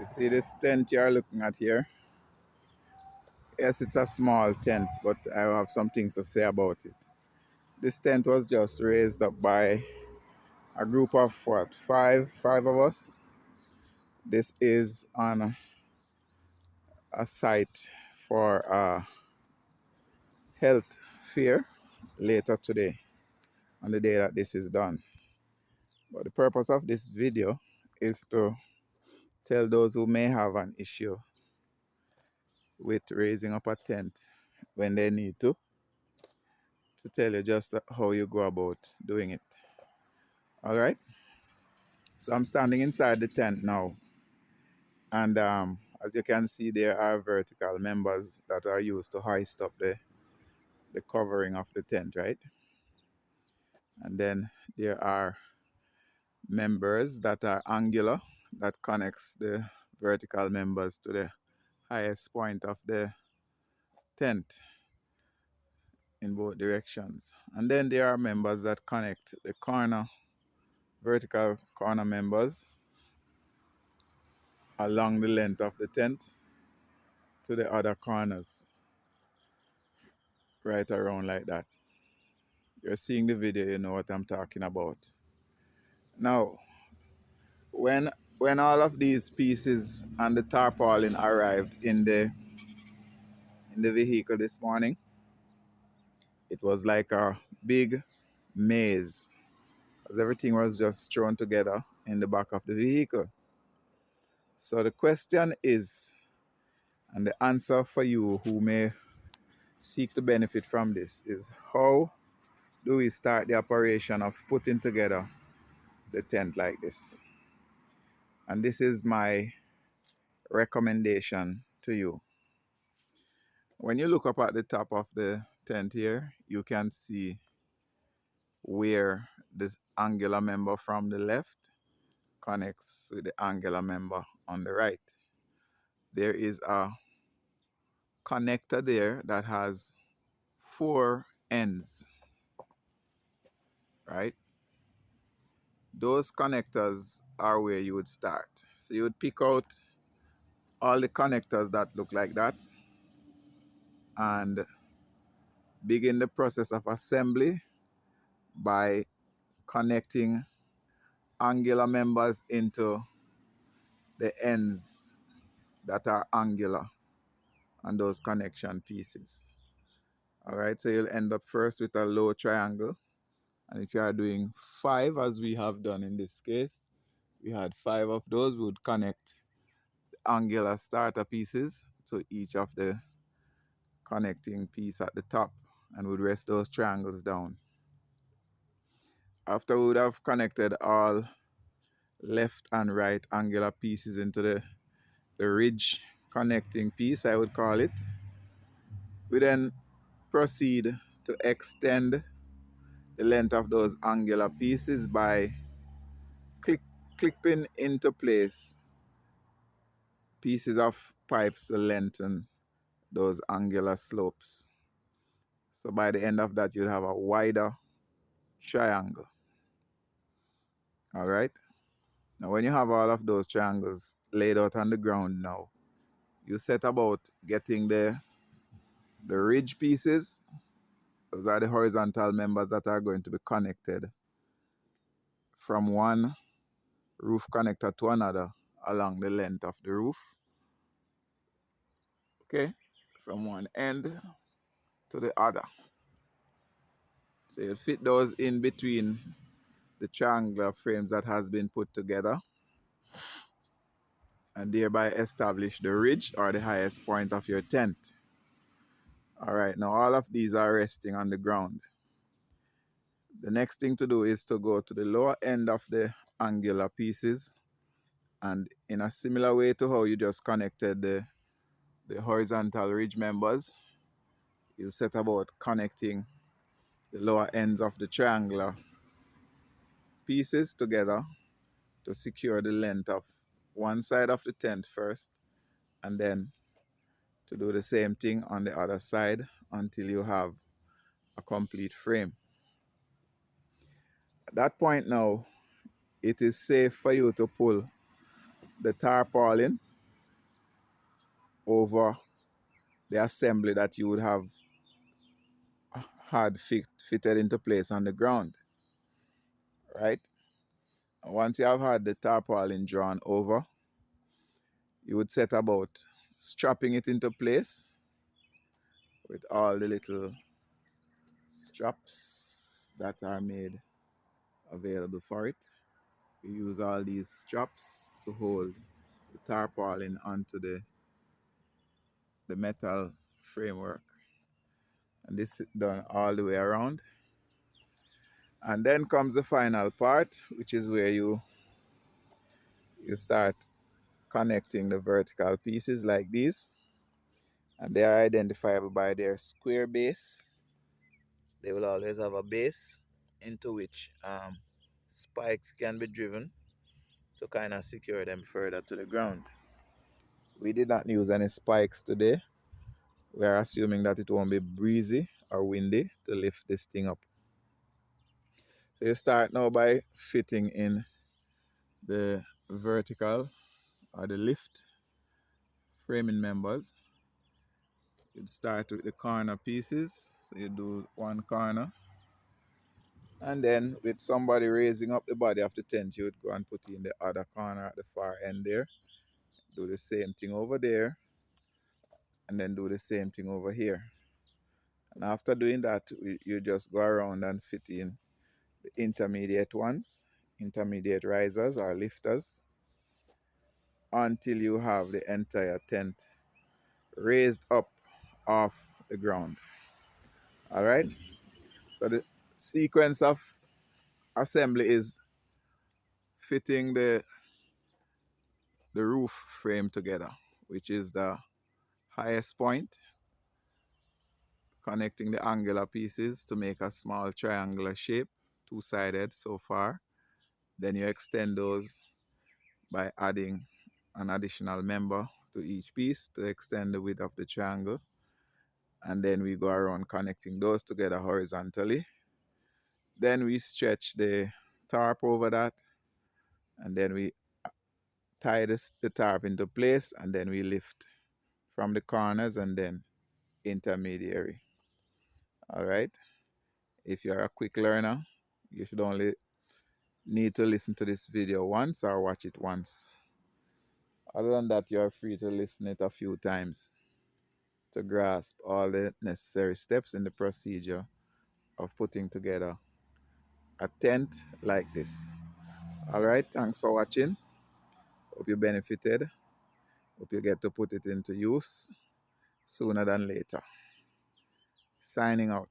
See this tent you're looking at here? Yes, it's a small tent, but I have some things to say about it. This tent was just raised up by a group of what, five of us. This is on a site for a health fair later today, on the day that this is done. But the purpose of this video is to tell those who may have an issue with raising up a tent when they need to tell you just how you go about doing it. All right. So I'm standing inside the tent now. And as you can see, there are vertical members that are used to hoist up the covering of the tent, right? And then there are members that are angular that connects the vertical members to the highest point of the tent in both directions. And then there are members that connect the vertical corner members along the length of the tent to the other corners, right around like that. You're seeing the video, you know what I'm talking about. Now, when all of these pieces and the tarpaulin arrived in the vehicle this morning, it was like a big maze, because everything was just thrown together in the back of the vehicle. So the question is, and the answer for you who may seek to benefit from this, is how do we start the operation of putting together the tent like this? And this is my recommendation to you. When you look up at the top of the tent here, you can see where this angular member from the left connects with the angular member on the right. There is a connector there that has 4 ends, right? Those connectors are where you would start. So you would pick out all the connectors that look like that and begin the process of assembly by connecting angular members into the ends that are angular on those connection pieces. All right, so you'll end up first with a low triangle. And if you are doing 5, as we have done in this case, we had 5 of those, we would connect the angular starter pieces to each of the connecting piece at the top, and would rest those triangles down. After we would have connected all left and right angular pieces into the ridge connecting piece, I would call it, we then proceed to extend the length of those angular pieces by clipping into place pieces of pipes to lengthen those angular slopes. So by the end of that, you'll have a wider triangle. All right. Now, when you have all of those triangles laid out on the ground now, you set about getting the ridge pieces. Those are the horizontal members that are going to be connected from one roof connector to another along the length of the roof. Okay, from one end to the other. So you fit those in between the triangular frames that has been put together, and thereby establish the ridge or the highest point of your tent. All right, now all of these are resting on the ground. The next thing to do is to go to the lower end of the angular pieces, and in a similar way to how you just connected the horizontal ridge members, you set about connecting the lower ends of the triangular pieces together to secure the length of one side of the tent first, and then to do the same thing on the other side until you have a complete frame. At that point now, it is safe for you to pull the tarpaulin over the assembly that you would have had fitted into place on the ground, right? Once you have had the tarpaulin drawn over, you would set about strapping it into place with all the little straps that are made available for it. We use all these straps to hold the tarpaulin onto the metal framework. And this is done all the way around. And then comes the final part, which is where you start connecting the vertical pieces like these. And they are identifiable by their square base. They will always have a base into which spikes can be driven to kind of secure them further to the ground. We did not use any spikes today. We are assuming that it won't be breezy or windy to lift this thing up. So you start now by fitting in the vertical or the lift framing members. You'd start with the corner pieces. So you do one corner. And then with somebody raising up the body of the tent, you would go and put in the other corner at the far end there. Do the same thing over there. And then do the same thing over here. And after doing that, you just go around and fit in the intermediate ones, intermediate risers or lifters, until you have the entire tent raised up off the ground. All right. So the sequence of assembly is fitting the roof frame together, which is the highest point, connecting the angular pieces to make a small triangular shape, two-sided so far. Then you extend those by adding an additional member to each piece to extend the width of the triangle. And then we go around connecting those together horizontally. Then we stretch the tarp over that, and then we tie the tarp into place, and then we lift from the corners and then intermediary. All right. If you're a quick learner, you should only need to listen to this video once or watch it once. Other than that, you're free to listen it a few times to grasp all the necessary steps in the procedure of putting together a tent like this. All right, thanks for watching. Hope you benefited. Hope you get to put it into use sooner than later. Signing out.